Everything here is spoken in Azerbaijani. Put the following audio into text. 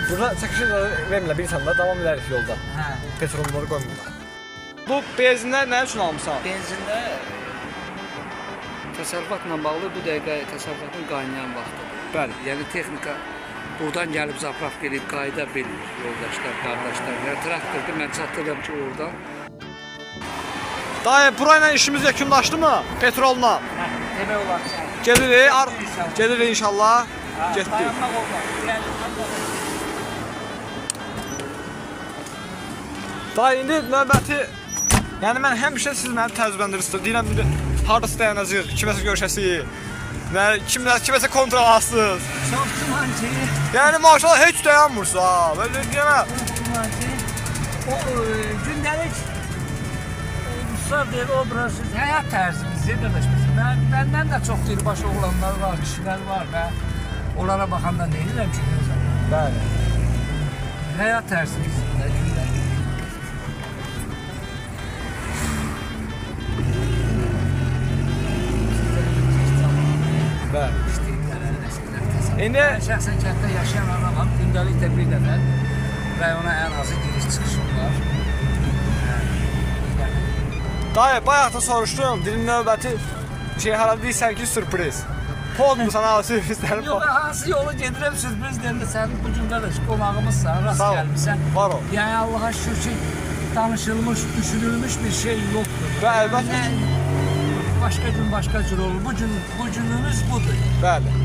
Burada çəkişi vermirlər, bir tane daha davam edərik yolda. Hə. Petrolları qoymurlar. Bu benzinlər nə üçün almışsan? Benzində təsərrüfatla bağlı bu dəqiqə təsərrüfatın qaynayan vaxtıdır. Bəli. Yəni texnika buradan gəlib zapravka edib qayıda bilir yoldaşlar, qardaşlar. Yəni traktordur, mən çatdırıram ki oradan. Dayı, burayla işimiz yekunlaşdı mı? Petrolla. Hə, demək olar ki. Gedirik inşallah. Getdik. Dayanmaq olmaz. Dayı, indi növbəti... Yəni mən həmişə siz məni təcrübəndirirsiniz. Deyirəm, hardasa dayanacaq, kiməsə görüşəsiz. Kiməsə kontrol alsınız. Çox gümancı. Yəni maşallah heç dayanmırsa, belə deyəmə. O gündəlik ulusal bir obraz, həyat tərzimizdir qardaşımız. Məndən də çox dirbaş oğlanlar var, kişilər var və onlara baxanda nə edirəm ki, Bəli. həyat tərzimizdir. Bəli. İndi Mən şəxsən kənddə yaşayan adamam, gündəlikdə bir dəfə rayona ən azı giriş çıxışım var. dayı, bayaq da soruşdum, dilin növbəti hara deyirsən ki, sürpriz. Podmu sana sürprizlərim Yox, hansı yolu gedirəm sürpriz deyəndə sənin bu gün qardaş qonağımızsan, rast Sağ ol, gəlmişsən. var ol. Yəni Allaha şükür ki, danışılmış, düşünülmüş bir şey yoxdur. Və əlbəttə. Başqa gün başqa cür olur. Bu günümüz budur. Bəli.